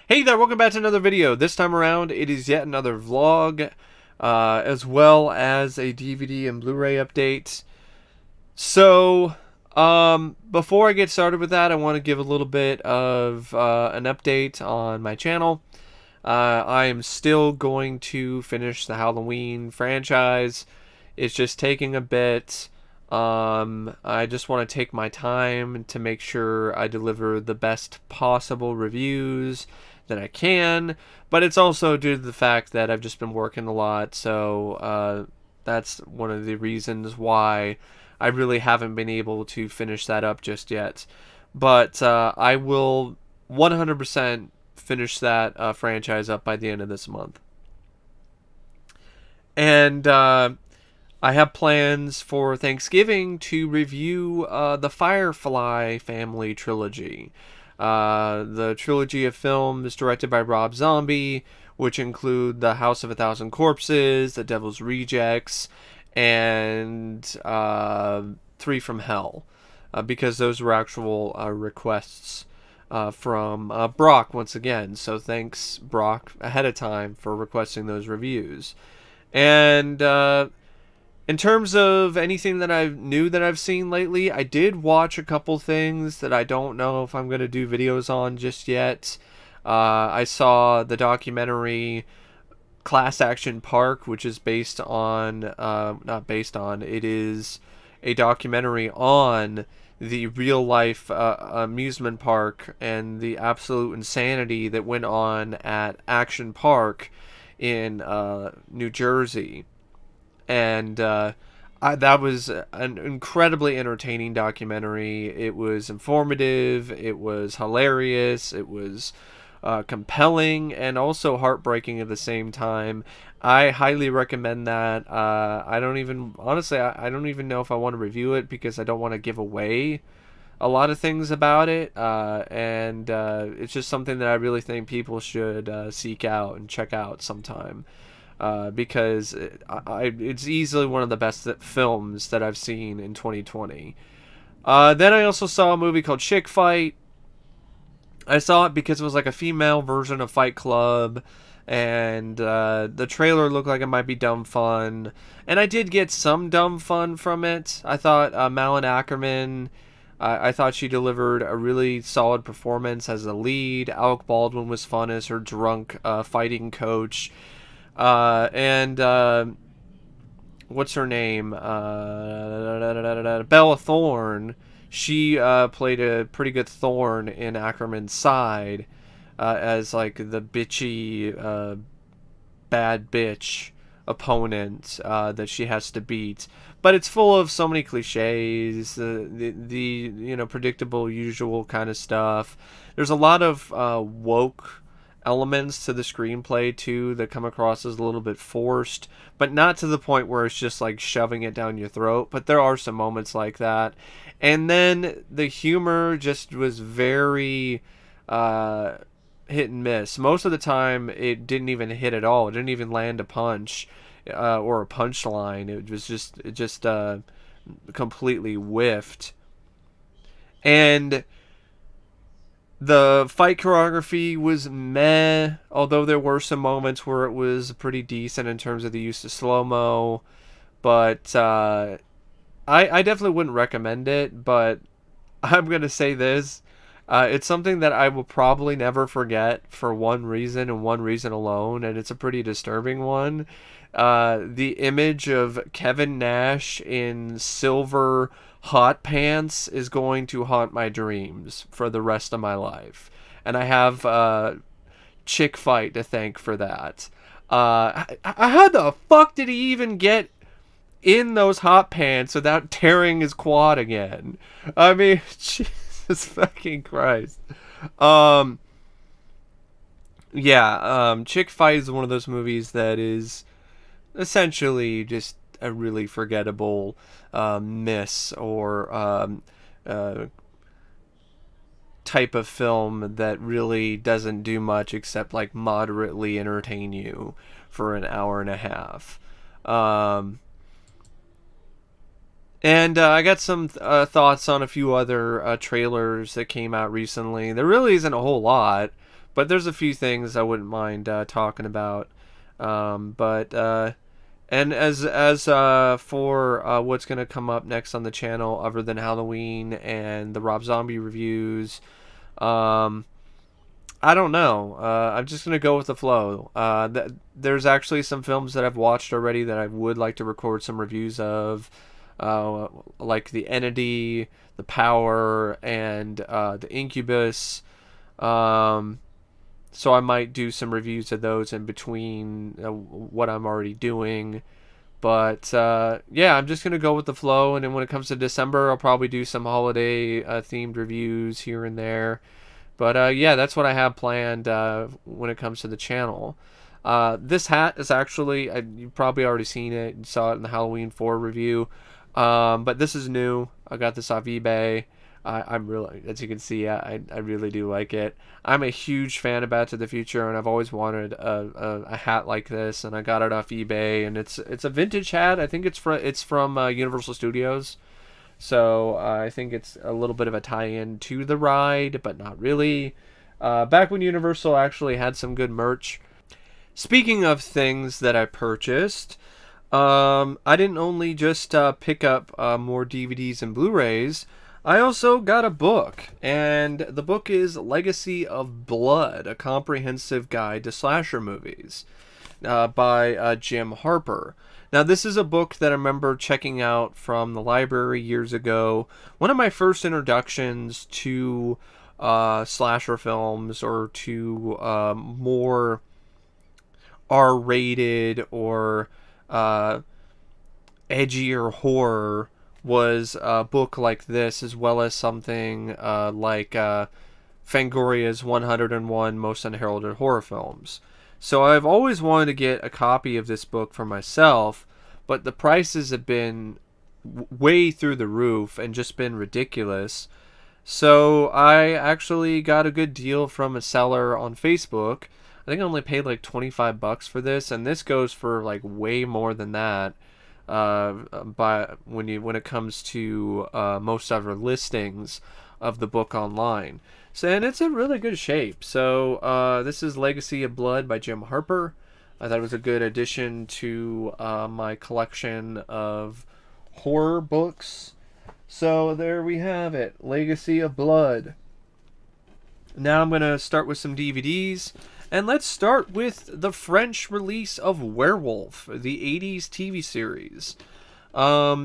Hey there, welcome back to another video. This time around, it is yet another vlog, as well as a DVD and Blu-ray update. So, before I get started with that, I want to give a little bit of an update on my channel. I am still going to finish the Halloween franchise. It's just taking a bit. I just want to take my time to make sure I deliver the best possible reviews that I can, but it's also due to the fact that I've just been working a lot, so that's one of the reasons why I really haven't been able to finish that up just yet. But I will 100% finish that franchise up by the end of this month. And I have plans for Thanksgiving to review the Firefly family trilogy. The trilogy of films directed by Rob Zombie, which include The House of a Thousand Corpses, The Devil's Rejects, and Three from Hell, because those were actual requests from Brock once again. So thanks, Brock, ahead of time for requesting those reviews. And in terms of anything that I've seen lately, I did watch a couple things that I don't know if I'm going to do videos on just yet. I saw the documentary Class Action Park, which is based on, not based on, it is a documentary on the real life amusement park and the absolute insanity that went on at Action Park in New Jersey. And that was an incredibly entertaining documentary. It was informative, it was hilarious, it was compelling, and also heartbreaking at the same time. I highly recommend that. I don't even, honestly, I don't even know if I want to review it because I don't want to give away a lot of things about it, and it's just something that I really think people should seek out and check out sometime. Because it's easily one of the best films that I've seen in 2020. Then I also saw a movie called Chick Fight. I saw it because it was like a female version of Fight Club, and the trailer looked like it might be dumb fun. And I did get some dumb fun from it. I thought Malin Ackerman, I thought she delivered a really solid performance as a lead. Alec Baldwin was fun as her drunk fighting coach. And what's her name? Bella Thorne. She played a pretty good thorn in Ackerman's side, as like the bitchy, bad bitch opponent that she has to beat. But it's full of so many cliches, the predictable, usual kind of stuff. There's a lot of woke elements to the screenplay too that come across as a little bit forced, but not to the point where it's just like shoving it down your throat. But there are some moments like that. And then the humor just was very hit and miss. Most of the time it didn't even hit at all. It didn't even land a punch or a punchline. It just completely whiffed. And the fight choreography was meh, although there were some moments where it was pretty decent in terms of the use of slow-mo. But I definitely wouldn't recommend it, but I'm going to say this. It's something that I will probably never forget for one reason and one reason alone, and it's a pretty disturbing one. The image of Kevin Nash in silver hot pants is going to haunt my dreams for the rest of my life. And I have Chick Fight to thank for that. How the fuck did he even get in those hot pants without tearing his quad again? I mean, Jesus fucking Christ. Chick Fight is one of those movies that is essentially just a really forgettable miss or type of film that really doesn't do much except like moderately entertain you for an hour and a half. And I got some thoughts on a few other trailers that came out recently. There really isn't a whole lot, but there's a few things I wouldn't mind talking about. But and as for what's gonna come up next on the channel, other than Halloween and the Rob Zombie reviews, um, I don't know. I'm just gonna go with the flow. There's actually some films that I've watched already that I would like to record some reviews of, like The Entity, The Power, and The Incubus. Um, so I might do some reviews of those in between what I'm already doing. But yeah, I'm just gonna go with the flow, and then when it comes to December, I'll probably do some holiday themed reviews here and there. But yeah, that's what I have planned when it comes to the channel. This hat is actually, you've probably already seen it. You saw it in the Halloween 4 review. But this is new. I got this off eBay. I'm really, as you can see, I really do like it. I'm a huge fan of Back to the Future, and I've always wanted a hat like this, and I got it off eBay, and it's a vintage hat. I think it's from Universal Studios. So I think it's a little bit of a tie-in to the ride, but not really. Back when Universal actually had some good merch. Speaking of things that I purchased, I didn't only just pick up more DVDs and Blu-rays. I also got a book, and the book is Legacy of Blood, a comprehensive guide to slasher movies, by Jim Harper. Now, this is a book that I remember checking out from the library years ago. One of my first introductions to slasher films, or to more R-rated or edgier horror, was a book like this, as well as something like Fangoria's 101 Most Unheralded Horror Films. So I've always wanted to get a copy of this book for myself, but the prices have been way through the roof and just been ridiculous. So I actually got a good deal from a seller on Facebook. I think I only paid like $25 for this, and this goes for like way more than that. By when it comes to most other listings of the book online. So, and it's in really good shape. So this is Legacy of Blood by Jim Harper. I thought it was a good addition to my collection of horror books. So there we have it, Legacy of Blood. Now I'm going to start with some DVDs. And let's start with the French release of Werewolf, the 80s TV series.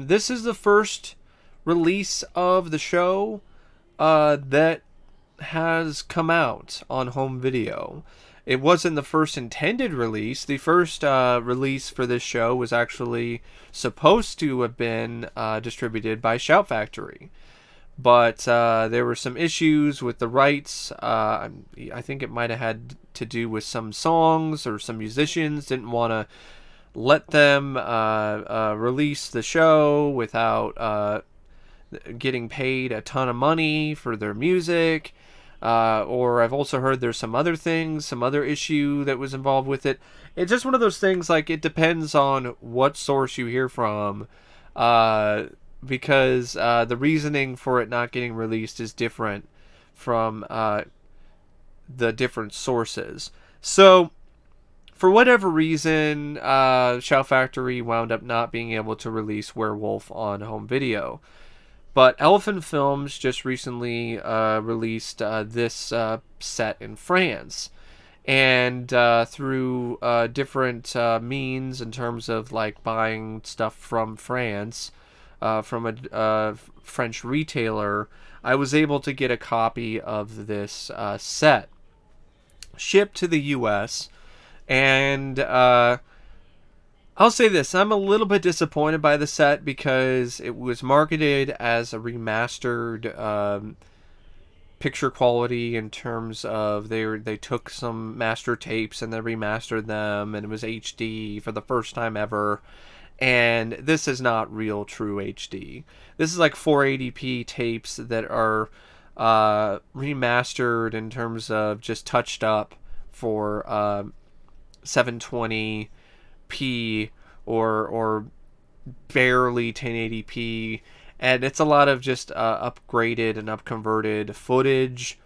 This is the first release of the show that has come out on home video. It wasn't the first intended release. The first release for this show was actually supposed to have been distributed by Shout Factory. But there were some issues with the rights. I think it might have had to do with some songs, or some musicians didn't want to let them release the show without getting paid a ton of money for their music. Or I've also heard there's some other things, some other issue that was involved with it. It's just one of those things, like, it depends on what source you hear from. Because the reasoning for it not getting released is different from the different sources. So, for whatever reason, Shout Factory wound up not being able to release Werewolf on home video. But Elephant Films just recently released this set in France. And through different means, in terms of like buying stuff from France, from a French retailer, I was able to get a copy of this set shipped to the US. And I'll say this, I'm a little bit disappointed by the set, because it was marketed as a remastered picture quality, in terms of they took some master tapes and they remastered them, and it was HD for the first time ever. And this is not real true HD. This is like 480p tapes that are remastered, in terms of just touched up for 720p or barely 1080p. And it's a lot of just upgraded and upconverted footage.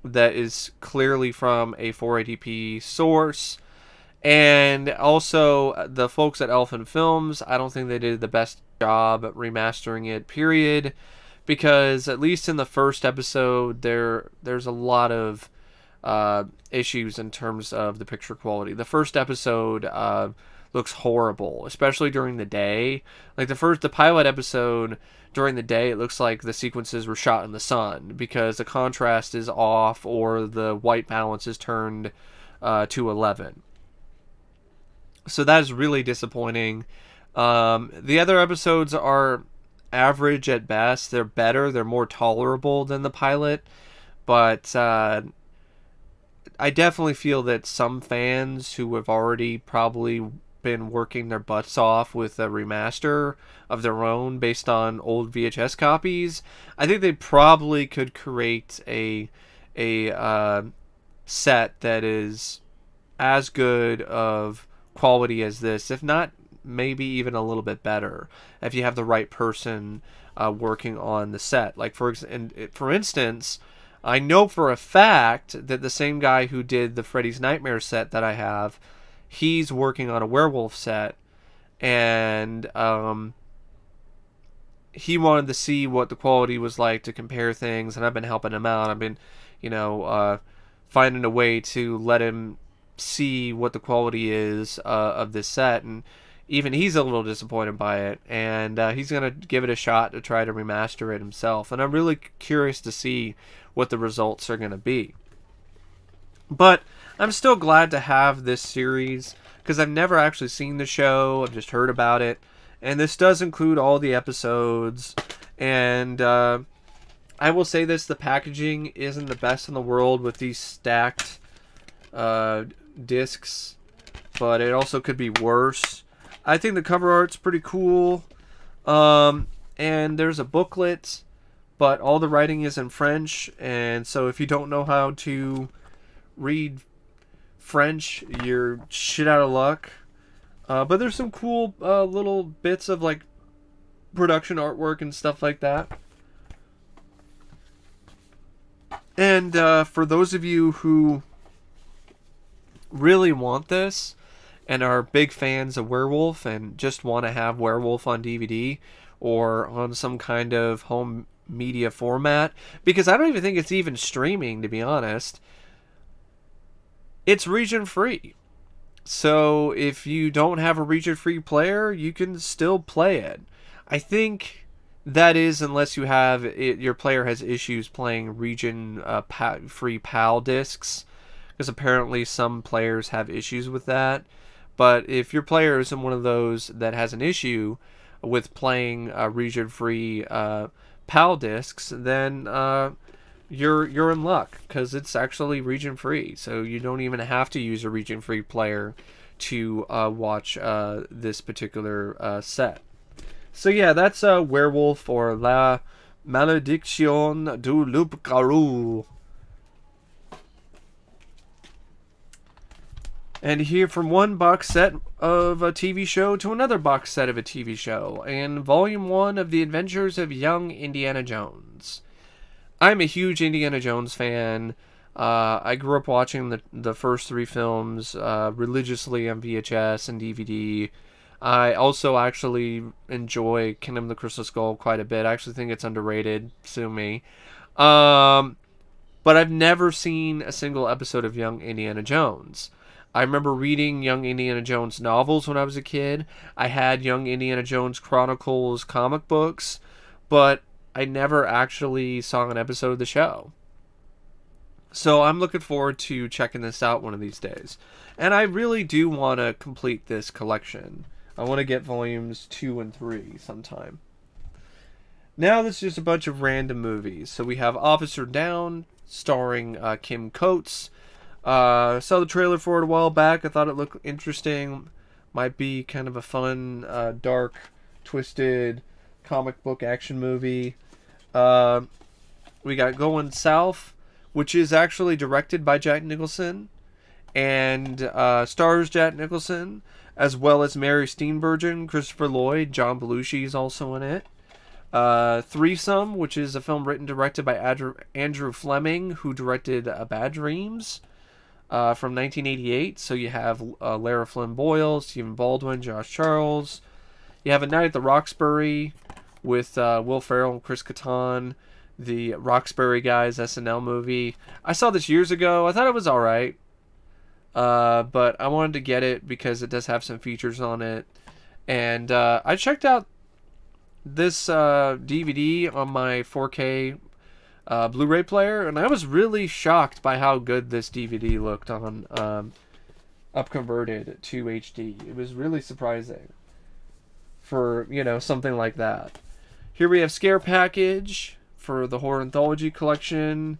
that is clearly from a 480p source. And also, the folks at Elephant Films, I don't think they did the best job at remastering it, period. Because at least in the first episode, there's a lot of issues in terms of the picture quality. The first episode looks horrible, especially during the day. Like the pilot episode during the day, it looks like the sequences were shot in the sun because the contrast is off or the white balance is turned to 11. So that is really disappointing. The other episodes are average at best. They're better. They're more tolerable than the pilot. But I definitely feel that some fans who have already probably been working their butts off with a remaster of their own based on old VHS copies, I think they probably could create a set that is as good of quality as this, if not maybe even a little bit better, if you have the right person working on the set. Like for instance, I know for a fact that the same guy who did the Freddy's Nightmare set that I have, he's working on a werewolf set, and he wanted to see what the quality was like to compare things, and I've been helping him out. I've been, finding a way to let him see what the quality is of this set, and even he's a little disappointed by it, and he's going to give it a shot to try to remaster it himself, and I'm really curious to see what the results are going to be. But I'm still glad to have this series, because I've never actually seen the show, I've just heard about it, and this does include all the episodes, and I will say this, the packaging isn't the best in the world with these stacked discs, but it also could be worse. I think the cover art's pretty cool, and there's a booklet, but all the writing is in French, and so if you don't know how to read French, you're shit out of luck. But there's some cool little bits of like production artwork and stuff like that. And for those of you who really want this and are big fans of Werewolf and just want to have Werewolf on DVD or on some kind of home media format, because I don't even think it's even streaming, to be honest, it's region free. So if you don't have a region free player, you can still play it. I think that is unless you have it, your player has issues playing region free PAL discs, because apparently some players have issues with that. But if your player isn't one of those that has an issue with playing region free PAL discs, then you're in luck, because it's actually region free, so you don't even have to use a region free player to watch this particular set. So yeah, that's Werewolf, or La Malédiction du Loup-Garou. And here, from one box set of a TV show to another box set of a TV show, and Volume 1 of The Adventures of Young Indiana Jones. I'm a huge Indiana Jones fan. I grew up watching the first three films religiously on VHS and DVD. I also actually enjoy Kingdom of the Crystal Skull quite a bit. I actually think it's underrated. Sue me. But I've never seen a single episode of Young Indiana Jones. I remember reading Young Indiana Jones novels when I was a kid. I had Young Indiana Jones Chronicles comic books, but I never actually saw an episode of the show. So I'm looking forward to checking this out one of these days. And I really do want to complete this collection. I want to get volumes 2 and 3 sometime. Now this is just a bunch of random movies. So we have Officer Down, starring Kim Coates. Saw the trailer for it a while back. I thought it looked interesting. Might be kind of a fun, dark, twisted comic book action movie. We got Going South, which is actually directed by Jack Nicholson and stars Jack Nicholson, as well as Mary Steenburgen, Christopher Lloyd, John Belushi is also in it. Threesome, which is a film written directed by Andrew Fleming, who directed Bad Dreams from 1988. So you have Lara Flynn Boyle, Stephen Baldwin, Josh Charles. You have A Night at the Roxbury with Will Ferrell and Chris Kattan, the Roxbury Guys SNL movie. I saw this years ago. I thought it was alright. But I wanted to get it because it does have some features on it. And I checked out this DVD on my 4K Blu-ray player, and I was really shocked by how good this DVD looked on upconverted to HD. It was really surprising for, something like that. Here we have Scare Package for the Horror Anthology Collection.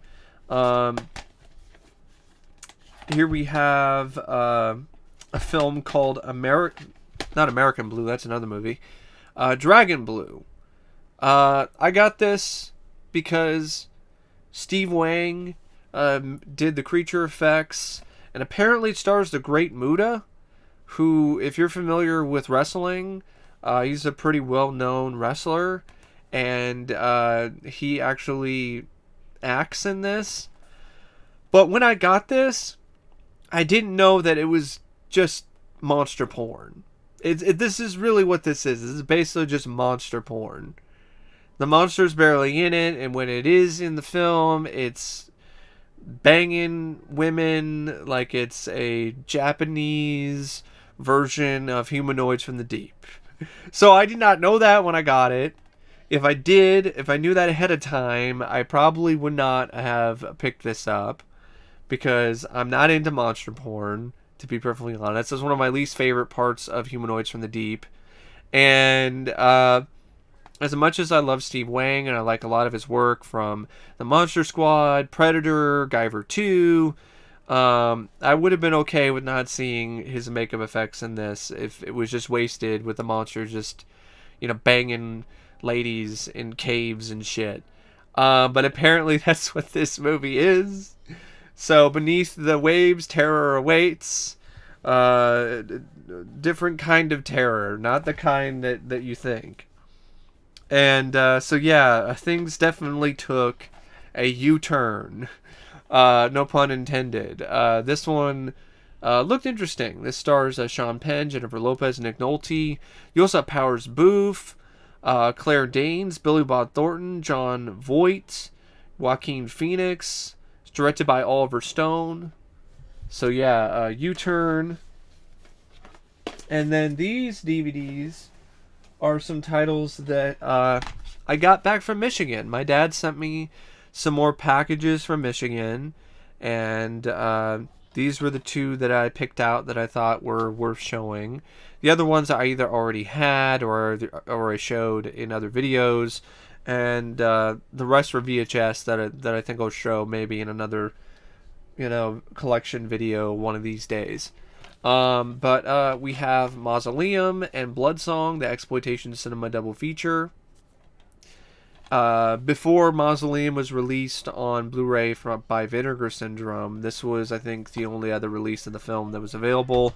Here we have a film called not American Blue, that's another movie. Dragon Blue. I got this because Steve Wang did the creature effects, and apparently it stars the Great Muta, who, if you're familiar with wrestling, he's a pretty well-known wrestler, and he actually acts in this. But when I got this, I didn't know that it was just monster porn. This is really what this is. This is basically just monster porn. The monster's barely in it, and when it is in the film, it's banging women like it's a Japanese version of Humanoids from the Deep. So I did not know that when I got it. If I knew that ahead of time, I probably would not have picked this up, because I'm not into monster porn, to be perfectly honest. It's one of my least favorite parts of Humanoids from the Deep. And as much as I love Steve Wang, and I like a lot of his work from The Monster Squad, Predator, Guyver 2, I would have been okay with not seeing his makeup effects in this if it was just wasted with the monster just, banging ladies in caves and shit. But apparently that's what this movie is. So, beneath the waves, terror awaits. Different kind of terror, not the kind that you think. And so, yeah, things definitely took a U-turn. No pun intended. This one looked interesting. This stars Sean Penn, Jennifer Lopez, Nick Nolte. You also have Powers Booth, Claire Danes, Billy Bob Thornton, John Voight, Joaquin Phoenix. Directed by Oliver Stone. So yeah, U-turn. And then these DVDs are some titles that I got back from Michigan. My dad sent me some more packages from Michigan, and these were the two that I picked out that I thought were worth showing. The other ones I either already had or I showed in other videos. And the rest were VHS that I think I'll show maybe in another, collection video one of these days. But we have Mausoleum and Bloodsong, the exploitation cinema double feature. Before Mausoleum was released on Blu-ray by Vinegar Syndrome, this was, I think, the only other release of the film that was available.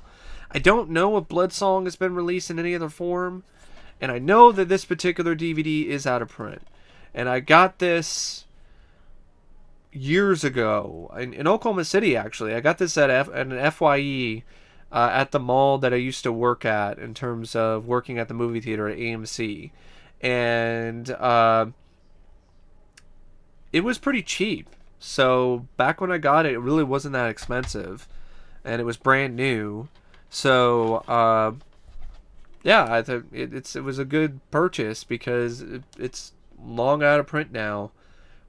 I don't know if Bloodsong has been released in any other form. And I know that this particular DVD is out of print. And I got this years ago in Oklahoma City, actually. I got this at an FYE at the mall that I used to work at in terms of working at the movie theater at AMC. And it was pretty cheap. So back when I got it, it really wasn't that expensive. And it was brand new. So yeah, I thought it was a good purchase because it's long out of print now.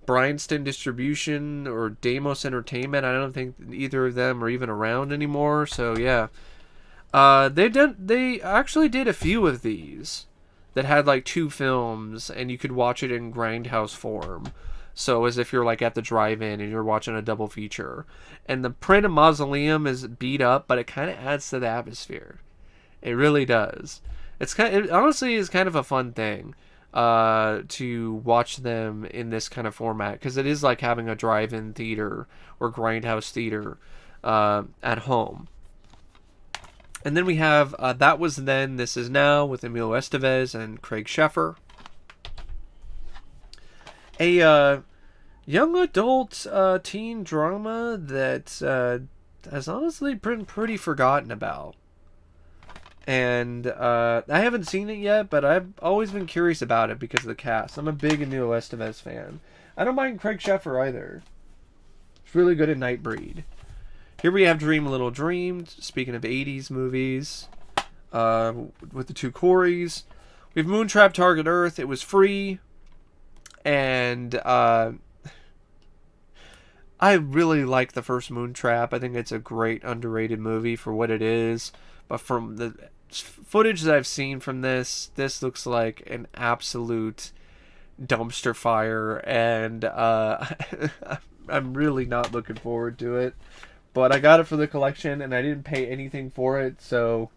Bryanston Distribution or Deimos Entertainment, I don't think either of them are even around anymore. So yeah, they actually did a few of these that had like 2 films, and you could watch it in grindhouse form. So as if you're like at the drive-in and you're watching a double feature. And the print of Mausoleum is beat up, but it kind of adds to the atmosphere. It really does. It honestly is kind of a fun thing to watch them in this kind of format, because it is like having a drive-in theater or grindhouse theater at home. And then we have That Was Then, This Is Now with Emilio Estevez and Craig Sheffer. a young adult teen drama that has honestly been pretty forgotten about. And I haven't seen it yet, but I've always been curious about it because of the cast. I'm a big Emilio Estevez fan. I don't mind Craig Sheffer either. It's really good at Nightbreed. Here we have Dream a Little Dream. Speaking of 80s movies, with the two Coreys. We have Moontrap Target Earth. It was free. And I really like the first Moontrap. I think it's a great underrated movie for what it is. But from the footage that I've seen from this looks like an absolute dumpster fire. And I'm really not looking forward to it. But I got it for the collection, and I didn't pay anything for it, so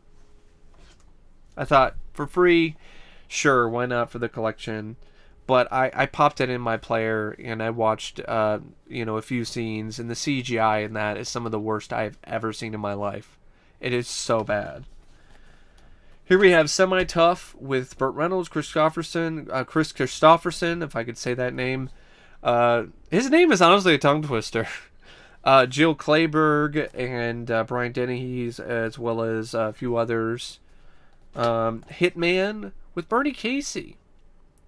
I thought, for free, sure, why not for the collection? But I popped it in my player, and I watched, a few scenes, and the CGI in that is some of the worst I've ever seen in my life. It is so bad. Here we have Semi-Tough with Burt Reynolds, Chris Christopherson, if I could say that name. His name is honestly a tongue twister. Jill Clayburgh and Brian Dennehy, as well as a few others. Hitman with Bernie Casey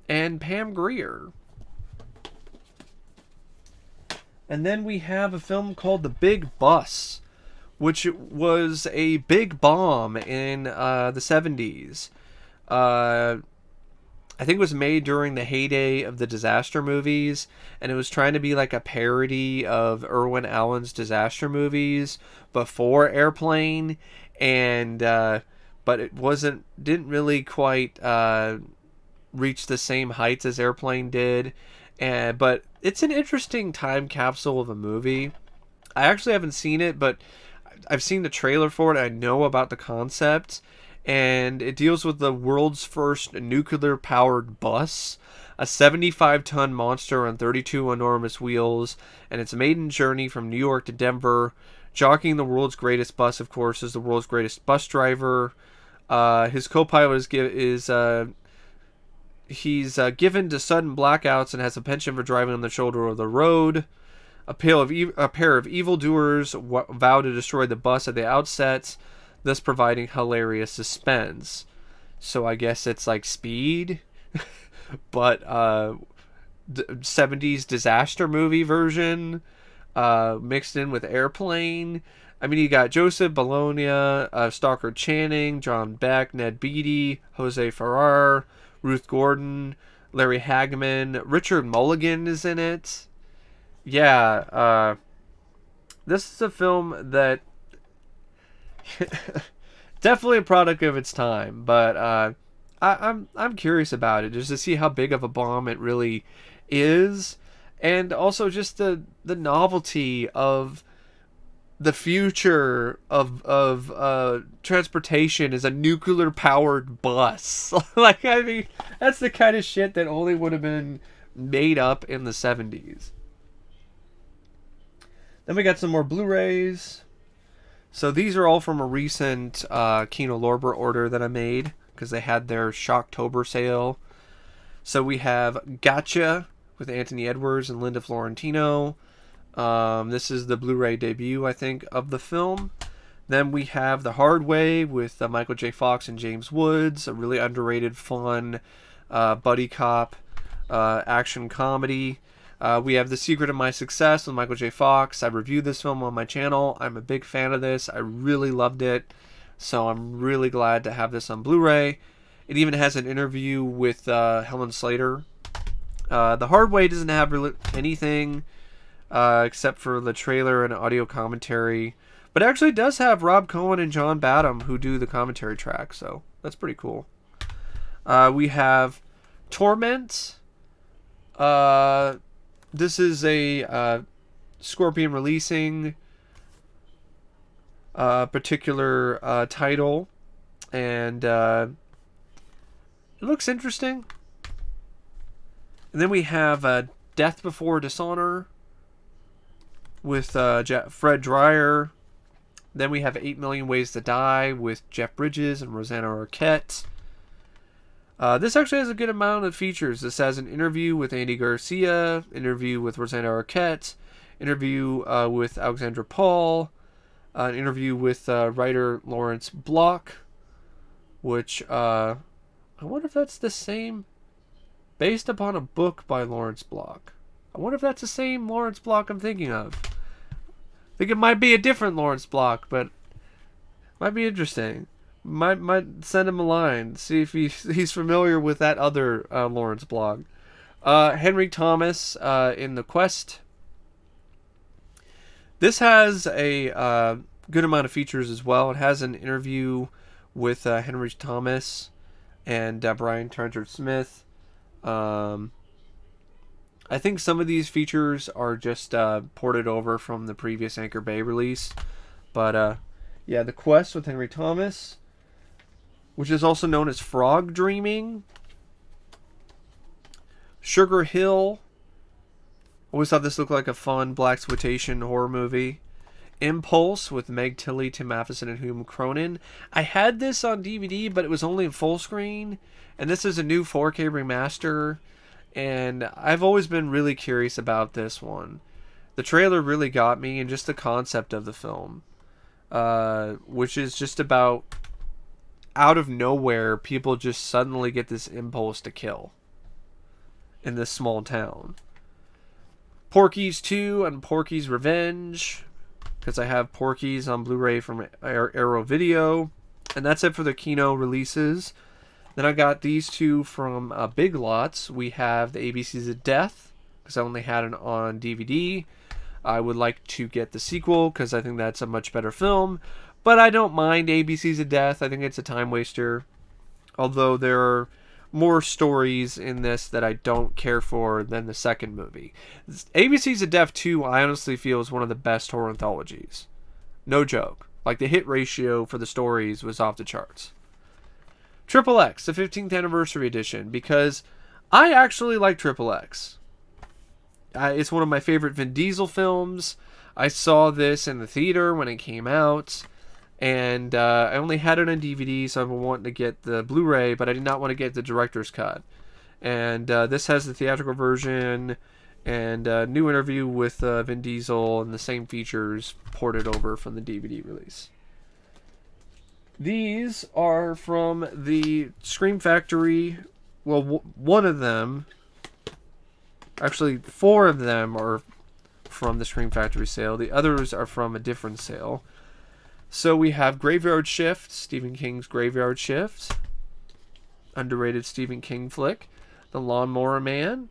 and Pam Grier. And then we have a film called The Big Bus, which was a big bomb in the 70s. I think it was made during the heyday of the disaster movies, and it was trying to be like a parody of Irwin Allen's disaster movies before Airplane, and but it didn't really quite reach the same heights as Airplane did, but it's an interesting time capsule of a movie. I actually haven't seen it, but I've seen the trailer for it. I know about the concept. And it deals with the world's first nuclear-powered bus, a 75-ton monster on 32 enormous wheels, and its maiden journey from New York to Denver. Jockeying the world's greatest bus, of course, is the world's greatest bus driver. His co-pilot he's given to sudden blackouts and has a penchant for driving on the shoulder of the road. A pair of evildoers vow to destroy the bus at the outset, thus providing hilarious suspense. So I guess it's like Speed, but 70s disaster movie version, mixed in with Airplane. I mean, you got Joseph Bologna, Stockard Channing, John Beck, Ned Beatty, Jose Ferrer, Ruth Gordon, Larry Hagman, Richard Mulligan is in it. Yeah, this is a film that definitely a product of its time, but I'm curious about it just to see how big of a bomb it really is, and also just the novelty of the future of transportation is a nuclear powered bus. Like, I mean, that's the kind of shit that only would have been made up in the 70s. Then we got some more Blu-rays. So these are all from a recent Kino Lorber order that I made because they had their Shocktober sale. So we have Gotcha with Anthony Edwards and Linda Florentino. This is the Blu-ray debut, I think, of the film. Then we have The Hard Way with Michael J. Fox and James Woods, a really underrated, fun buddy cop action comedy. We have The Secret of My Success with Michael J. Fox. I reviewed this film on my channel. I'm a big fan of this. I really loved it. So I'm really glad to have this on Blu-ray. It even has an interview with Helen Slater. The Hard Way doesn't have really anything except for the trailer and audio commentary. But it actually does have Rob Cohen and John Badham who do the commentary track. So that's pretty cool. We have Torment. This is a Scorpion releasing particular title, and it looks interesting. And then we have Death Before Dishonor with Fred Dreyer. Then we have 8 Million Ways to Die with Jeff Bridges and Rosanna Arquette. This actually has a good amount of features. This has an interview with Andy Garcia, interview with Rosanna Arquette, interview with Alexandra Paul, an interview with writer Lawrence Block, which I wonder if that's the same, based upon a book by Lawrence Block. I wonder if that's the same Lawrence Block I'm thinking of. I think it might be a different Lawrence Block, but might be interesting. Might send him a line, see if he's familiar with that other Lawrence Block. Henry Thomas in The Quest. This has a good amount of features as well. It has an interview with Henry Thomas and Brian Turner Smith. I think some of these features are just ported over from the previous Anchor Bay release. But yeah, The Quest with Henry Thomas, which is also known as Frog Dreaming. Sugar Hill. Always thought this looked like a fun blaxploitation horror movie. Impulse with Meg Tilly, Tim Matheson, and Hume Cronin. I had this on DVD, but it was only in full screen. And this is a new 4K remaster. And I've always been really curious about this one. The trailer really got me, and just the concept of the film. Which is just about, out of nowhere, people just suddenly get this impulse to kill in this small town. Porky's 2 and Porky's Revenge, because I have Porky's on Blu-ray from Arrow Video. And that's it for the Kino releases. Then I got these two from Big Lots. We have the ABCs of Death, because I only had it on DVD. I would like to get the sequel, because I think that's a much better film. But I don't mind ABCs of Death. I think it's a time waster. Although there are more stories in this that I don't care for than the second movie. ABCs of Death 2, I honestly feel, is one of the best horror anthologies. No joke. Like, the hit ratio for the stories was off the charts. Triple X, the 15th anniversary edition, because I actually like Triple X. It's one of my favorite Vin Diesel films. I saw this in the theater when it came out. And I only had it on DVD, so I've been wanting to get the Blu-ray, but I did not want to get the director's cut. And this has the theatrical version and a new interview with Vin Diesel and the same features ported over from the DVD release. These are from the Scream Factory. Well, one of them, actually 4 of them are from the Scream Factory sale. The others are from a different sale. So we have Graveyard Shift, Stephen King's Graveyard Shift. Underrated Stephen King flick. The Lawnmower Man.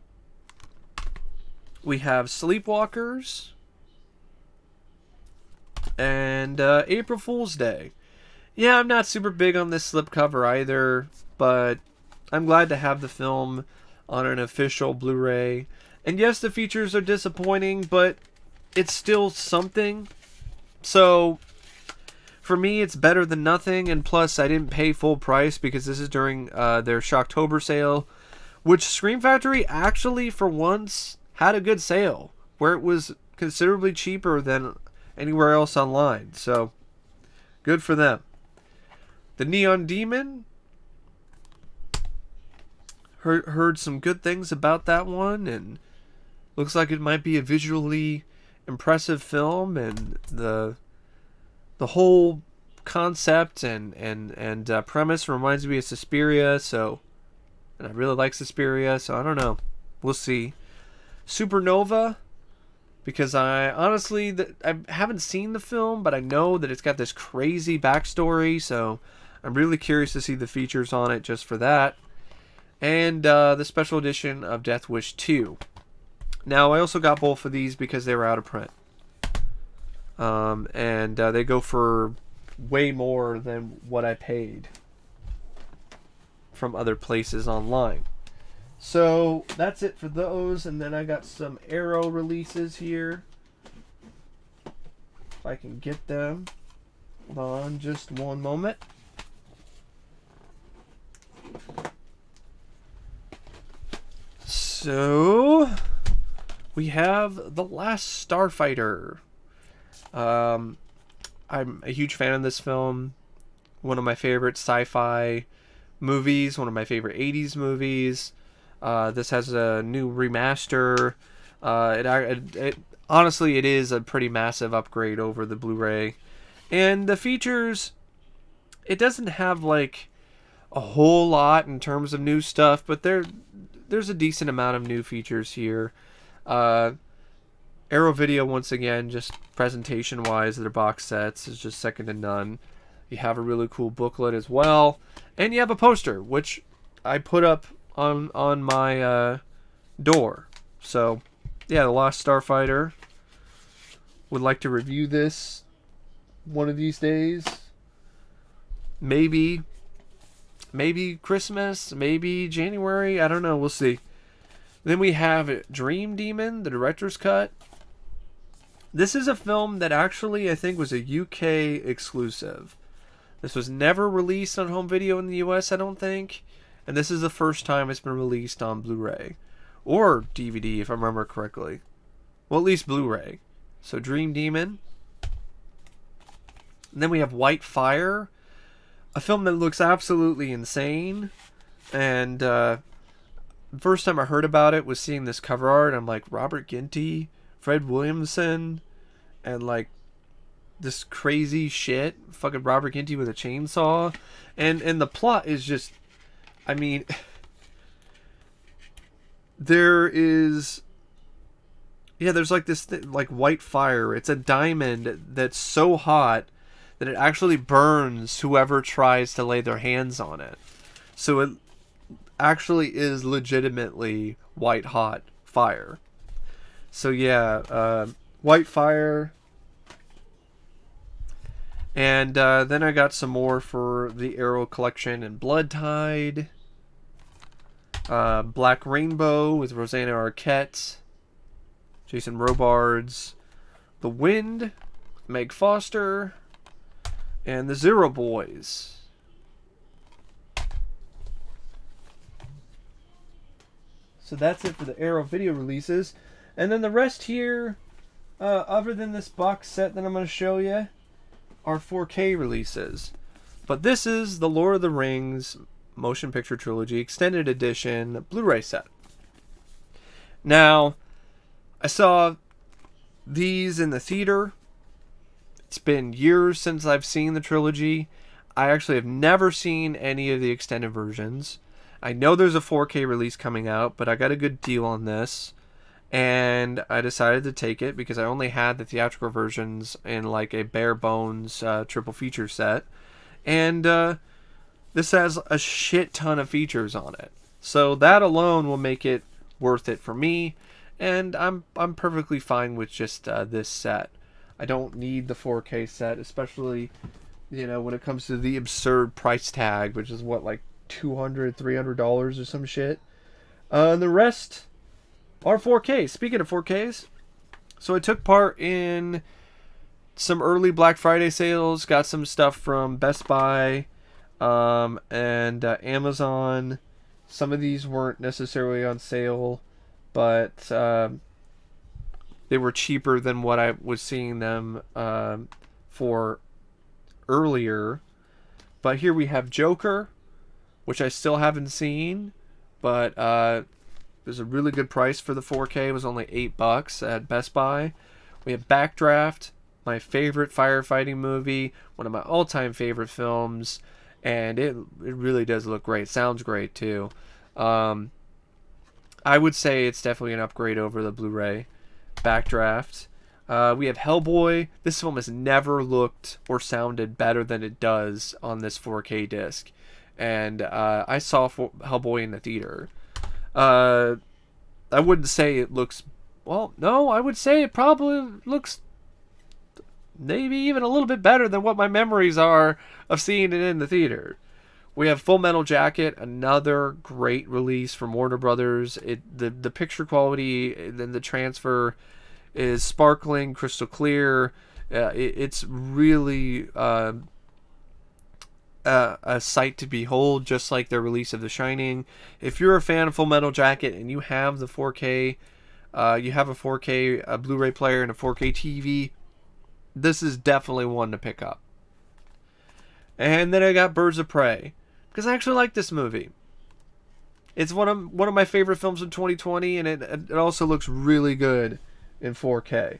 We have Sleepwalkers. And April Fool's Day. Yeah, I'm not super big on this slipcover either, but I'm glad to have the film on an official Blu-ray. And yes, the features are disappointing, but it's still something. So for me, it's better than nothing, and plus I didn't pay full price because this is during their Shocktober sale, which Scream Factory actually for once had a good sale, where it was considerably cheaper than anywhere else online, so good for them. The Neon Demon, heard some good things about that one, and looks like it might be a visually impressive film, and the whole concept and premise reminds me of Suspiria, so, and I really like Suspiria, so I don't know, we'll see. Supernova, because I honestly I haven't seen the film, but I know that it's got this crazy backstory, so I'm really curious to see the features on it just for that. And the special edition of Death Wish 2. Now, I also got both of these because they were out of print. And they go for way more than what I paid from other places online. So that's it for those, and then I got some Arrow releases here. If I can get them. Hold on just one moment. So we have The Last Starfighter. I'm a huge fan of this film. One of my favorite sci-fi movies, one of my favorite 80s movies. This has a new remaster. Honestly, it is a pretty massive upgrade over the Blu-ray. And the features, it doesn't have like a whole lot in terms of new stuff, but there's a decent amount of new features here. Arrow Video, once again, just presentation-wise, their box sets is just second to none. You have a really cool booklet as well, and you have a poster, which I put up on my door. So, yeah, The Lost Starfighter. Would like to review this one of these days. Maybe Christmas, maybe January. I don't know. We'll see. Then we have Dream Demon, the director's cut. This is a film that actually I think was a UK exclusive. This was never released on home video in the US, I don't think. And this is the first time it's been released on Blu-ray. Or DVD, if I remember correctly. Well, at least Blu-ray. So Dream Demon. And then we have White Fire. A film that looks absolutely insane. And first time I heard about it was seeing this cover art. I'm like, Robert Ginty, Fred Williamson, and like this crazy shit. Fucking Robert Ginty with a chainsaw. And the plot is just, I mean, there's like this like white fire. It's a diamond that's so hot that it actually burns whoever tries to lay their hands on it. So it actually is legitimately white hot fire. So yeah, White Fire. And then I got some more for the Arrow collection and Blood Tide. Black Rainbow with Rosanna Arquette, Jason Robards. The Wind, Meg Foster. And The Zero Boys. So that's it for the Arrow video releases. And then the rest here, other than this box set that I'm going to show you, are 4K releases. But this is the Lord of the Rings Motion Picture Trilogy Extended Edition Blu-ray set. Now, I saw these in the theater. It's been years since I've seen the trilogy. I actually have never seen any of the extended versions. I know there's a 4K release coming out, but I got a good deal on this. And I decided to take it because I only had the theatrical versions in like a bare bones triple feature set. And this has a shit ton of features on it. So that alone will make it worth it for me. And I'm perfectly fine with just this set. I don't need the 4K set, especially, you know, when it comes to the absurd price tag, which is what, like $200, $300 or some shit. And the rest are 4K. Speaking of 4Ks, so I took part in some early Black Friday sales, got some stuff from Best Buy and Amazon. Some of these weren't necessarily on sale, but they were cheaper than what I was seeing them for earlier. But here we have Joker, which I still haven't seen, but it was a really good price for the 4K. It was only $8 at Best Buy. We have Backdraft, my favorite firefighting movie, one of my all-time favorite films, and it really does look great. Sounds great too. I would say it's definitely an upgrade over the Blu-ray. Backdraft. We have Hellboy. This film has never looked or sounded better than it does on this 4K disc. And I saw Hellboy in the theater. I wouldn't say it looks... Well, no, I would say it probably looks maybe even a little bit better than what my memories are of seeing it in the theater. We have Full Metal Jacket, another great release from Warner Brothers. The picture quality and the transfer is sparkling, crystal clear. It's really a sight to behold, just like the release of The Shining. If you're a fan of Full Metal Jacket and you have the 4K, you have a 4K Blu-ray player and a 4K TV, this is definitely one to pick up. And then I got Birds of Prey. because I actually like this movie. It's one of my favorite films in 2020, and it also looks really good in 4K.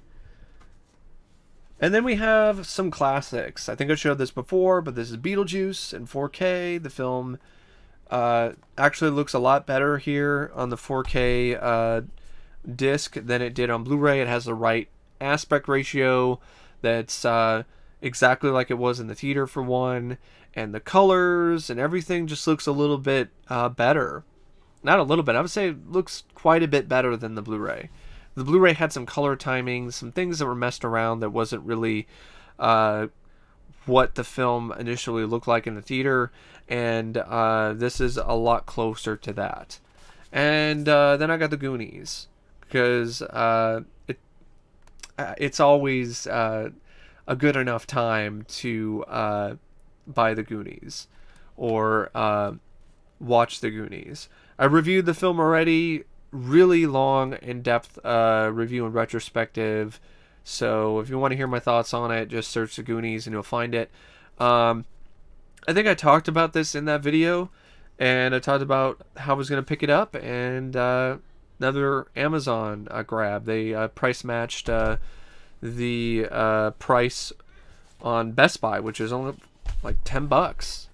And then we have some classics. I think I showed this before, but this is Beetlejuice in 4K. The film actually looks a lot better here on the 4K disc than it did on Blu-ray. It has the right aspect ratio that's exactly like it was in the theater for one, and the colors and everything just looks a little bit better. Not a little bit, I would say it looks quite a bit better than the Blu-ray. The Blu-ray had some color timing, some things that were messed around that wasn't really what the film initially looked like in the theater, and this is a lot closer to that. And then I got the Goonies, because it's always a good enough time to buy the Goonies or watch the Goonies. I reviewed the film already, really long, in-depth review and retrospective. So if you want to hear my thoughts on it, just search the Goonies and you'll find it. I think I talked about this in that video, and I talked about how I was going to pick it up, and another Amazon grab. They price matched the price on Best Buy, which is only like $10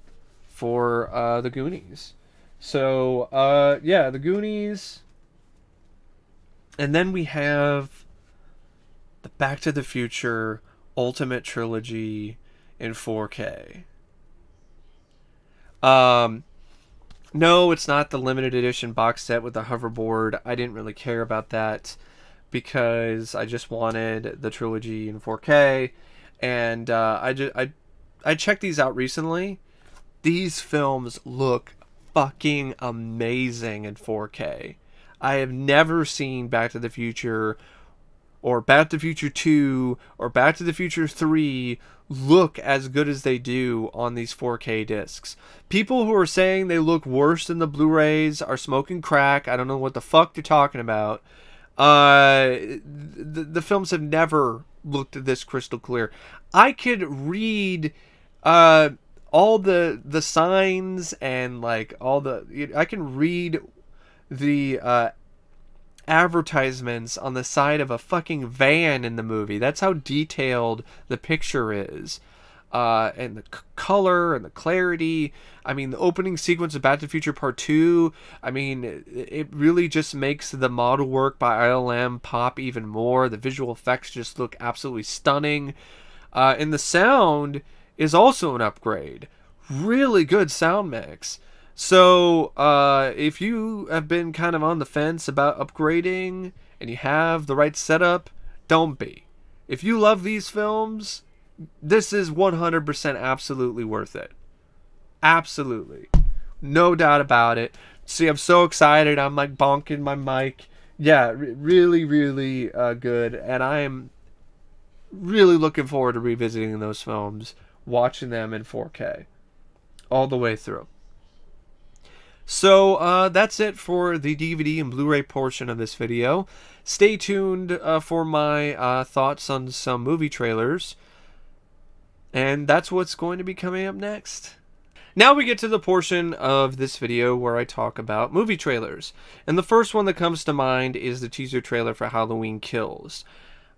for the Goonies. So yeah, the Goonies. And then we have the Back to the Future Ultimate Trilogy in 4K. No, it's not the limited edition box set with the hoverboard. I didn't really care about that because I just wanted the trilogy in 4K, and I checked these out recently. These films look fucking amazing in 4K. I have never seen Back to the Future or Back to the Future 2 or Back to the Future 3 look as good as they do on these 4K discs. People who are saying they look worse than the Blu-rays are smoking crack. I don't know what the fuck they're talking about. The films have never looked this crystal clear. I could read all the signs and like all the... I can read the advertisements on the side of a fucking van in the movie. That's how detailed the picture is. And the color and the clarity. I mean, the opening sequence of Back to the Future Part 2, I mean, it really just makes the model work by ILM pop even more. The visual effects just look absolutely stunning. And the sound is also an upgrade. Really good sound mix. So, if you have been kind of on the fence about upgrading and you have the right setup, don't be. If you love these films, this is 100% absolutely worth it. Absolutely. No doubt about it. See, I'm so excited. I'm like bonking my mic. Yeah, really, really good. And I am really looking forward to revisiting those films, watching them in 4K all the way through. So that's it for the DVD and Blu-ray portion of this video. Stay tuned for my thoughts on some movie trailers. And that's what's going to be coming up next. Now we get to the portion of this video where I talk about movie trailers. And the first one that comes to mind is the teaser trailer for Halloween Kills.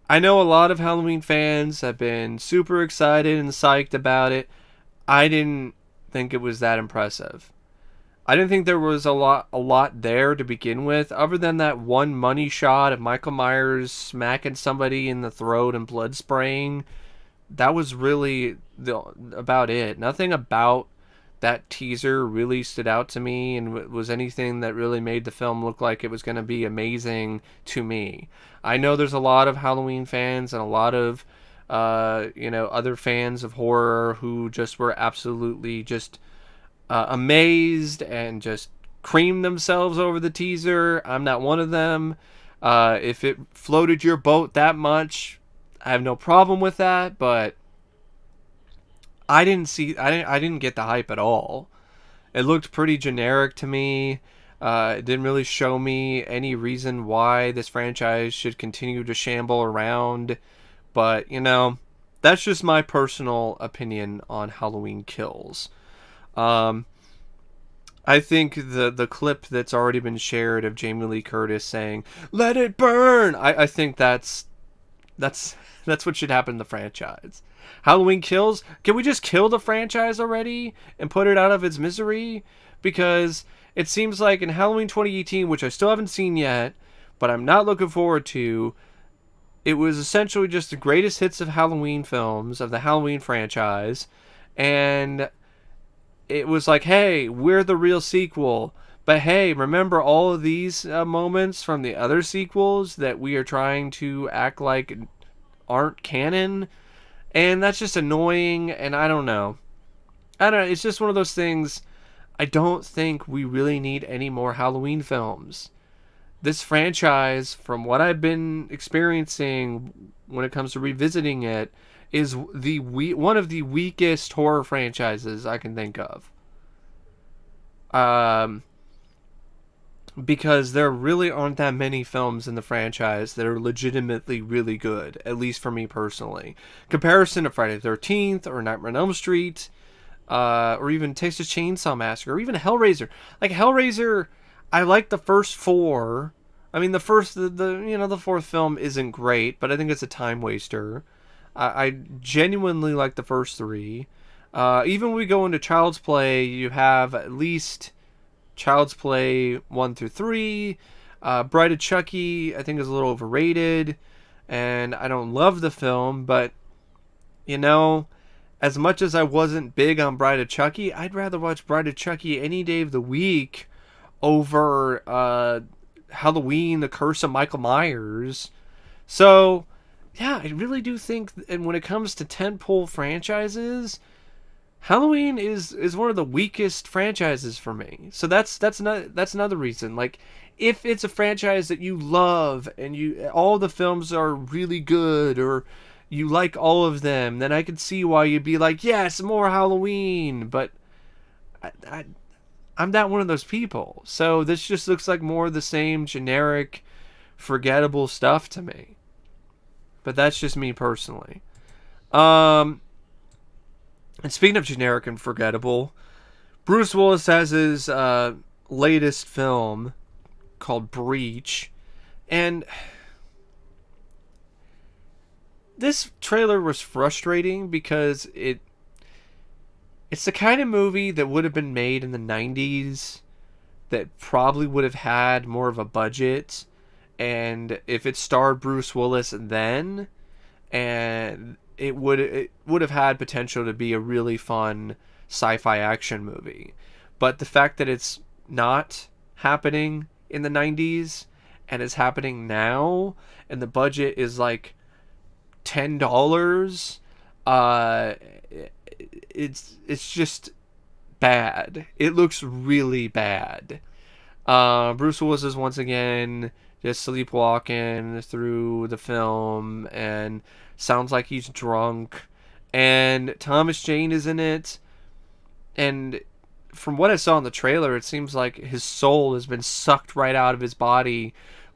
I know a lot of Halloween fans have been super excited and psyched about it. I didn't think it was that impressive. I didn't think there was a lot there to begin with, other than that one money shot of Michael Myers smacking somebody in the throat and blood spraying. That was really about it. Nothing about that teaser really stood out to me and was anything that really made the film look like it was going to be amazing to me. I know there's a lot of Halloween fans and a lot of other fans of horror who just were absolutely just amazed and just creamed themselves over the teaser. I'm not one of them. If it floated your boat that much, I have no problem with that, but I didn't get the hype at all. It looked pretty generic to me. It didn't really show me any reason why this franchise should continue to shamble around. But, that's just my personal opinion on Halloween Kills. I think the clip that's already been shared of Jamie Lee Curtis saying "Let it burn," I think that's that's what should happen in the franchise. Halloween Kills. Can we just kill the franchise already and put it out of its misery? Because it seems like in Halloween 2018, which I still haven't seen yet, but I'm not looking forward to, it was essentially just the greatest hits of Halloween films of the Halloween franchise, and it was like, hey, we're the real sequel. But hey, remember all of these moments from the other sequels that we are trying to act like aren't canon? And that's just annoying, and I don't know. I don't know, it's just one of those things. I don't think we really need any more Halloween films. This franchise, from what I've been experiencing when it comes to revisiting it, is one of the weakest horror franchises I can think of. Um, because there really aren't that many films in the franchise that are legitimately really good, at least for me personally. Comparison to Friday the 13th or Nightmare on Elm Street, or even Texas Chainsaw Massacre, or even Hellraiser. Like Hellraiser, I like the first four. I mean, the fourth film isn't great, but I think it's a time waster. I genuinely like the first three. Even when we go into Child's Play, you have at least Child's Play 1 through 3. Bride of Chucky, I think, is a little overrated, and I don't love the film, but, you know, as much as I wasn't big on Bride of Chucky, I'd rather watch Bride of Chucky any day of the week over Halloween, The Curse of Michael Myers. So, yeah, I really do think, and when it comes to tentpole franchises, Halloween is one of the weakest franchises for me. So that's another reason. Like, if it's a franchise that you love and you all the films are really good, or you like all of them, then I could see why you'd be like, yes, more Halloween. But I I'm not one of those people. So this just looks like more of the same generic, forgettable stuff to me. But that's just me personally. Um, and speaking of generic and forgettable, Bruce Willis has his latest film called Breach, and this trailer was frustrating because it's the kind of movie that would have been made in the 90s that probably would have had more of a budget, and if it starred Bruce Willis then, and it would have had potential to be a really fun sci-fi action movie. But the fact that it's not happening in the 90s and it's happening now, and the budget is like $10, uh it's just bad. It looks really bad. Bruce Willis is once again just sleepwalking through the film and sounds like he's drunk. And Thomas Jane is in it. And from what I saw in the trailer, it seems like his soul has been sucked right out of his body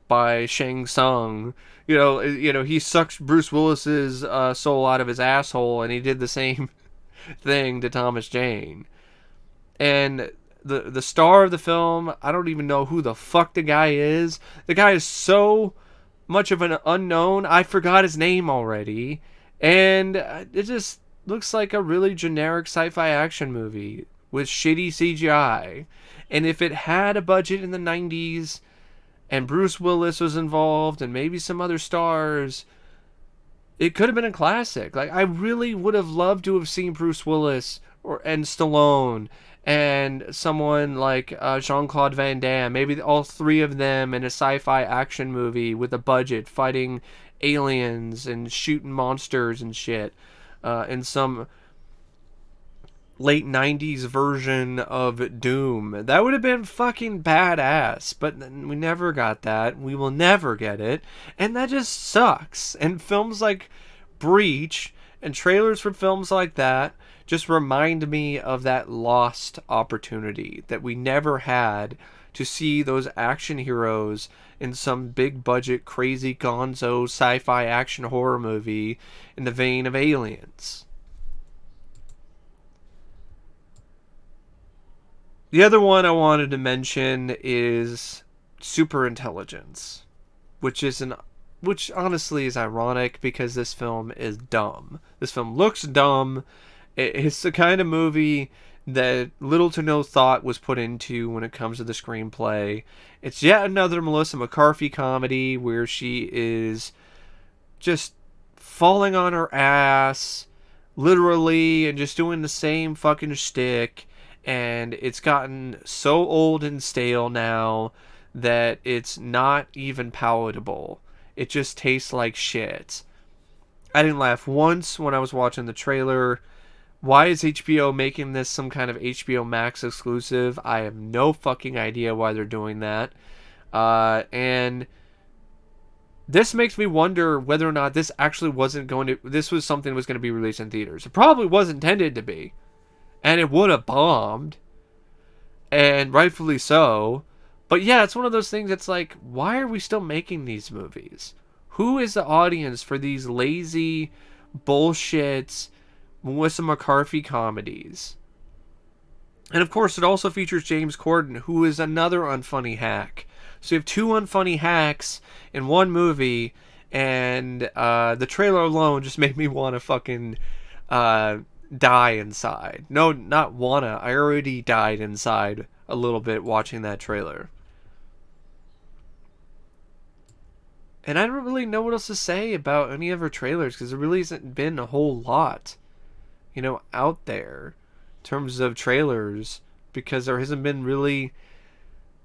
by Shang Tsung. He sucked Bruce Willis's soul out of his asshole, and he did the same thing to Thomas Jane. And the star of the film, I don't even know who the fuck the guy is. The guy is so much of an unknown, I forgot his name already. And it just looks like a really generic sci-fi action movie with shitty CGI. And if it had a budget in the 90s and Bruce Willis was involved and maybe some other stars, it could have been a classic. Like, I really would have loved to have seen Bruce Willis and Stallone and someone like Jean-Claude Van Damme, maybe all three of them in a sci-fi action movie with a budget, fighting aliens and shooting monsters and shit, in some late 90s version of Doom. That would have been fucking badass, but we never got that. We will never get it, and that just sucks. And films like Breach and trailers for films like that just remind me of that lost opportunity that we never had to see those action heroes in some big budget crazy gonzo sci-fi action horror movie in the vein of Aliens. The other one I wanted to mention is Superintelligence, which is an which honestly is ironic because this film is dumb. This film looks dumb. It's the kind of movie that little to no thought was put into when it comes to the screenplay. It's yet another Melissa McCarthy comedy where she is just falling on her ass, literally, and just doing the same fucking shtick. And it's gotten so old and stale now that it's not even palatable. It just tastes like shit. I didn't laugh once when I was watching the trailer. Why is HBO making this some kind of HBO Max exclusive? I have no fucking idea why they're doing that. And this makes me wonder whether or not this actually wasn't going to. This was something that was going to be released in theaters. It probably was intended to be, and it would have bombed, and rightfully so. But yeah, it's one of those things that's like, why are we still making these movies? Who is the audience for these lazy bullshit Melissa McCarthy comedies? And of course, it also features James Corden, who is another unfunny hack. So you have two unfunny hacks in one movie, and the trailer alone just made me want to fucking die inside. No, not wanna. I already died inside a little bit watching that trailer. And I don't really know what else to say about any of her trailers because there really hasn't been a whole lot, out there in terms of trailers because there hasn't been really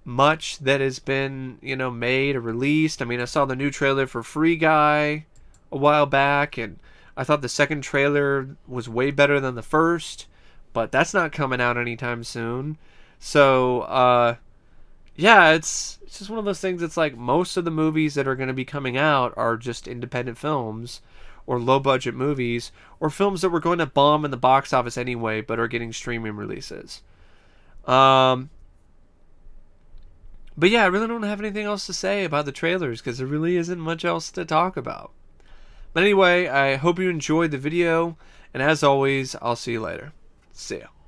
much that has been, made or released. I mean, I saw the new trailer for Free Guy a while back, and I thought the second trailer was way better than the first, but that's not coming out anytime soon. So, yeah, it's just one of those things. It's like most of the movies that are going to be coming out are just independent films or low budget movies or films that were going to bomb in the box office anyway but are getting streaming releases. But yeah, I really don't have anything else to say about the trailers because there really isn't much else to talk about. But anyway, I hope you enjoyed the video, and as always, I'll see you later. See ya.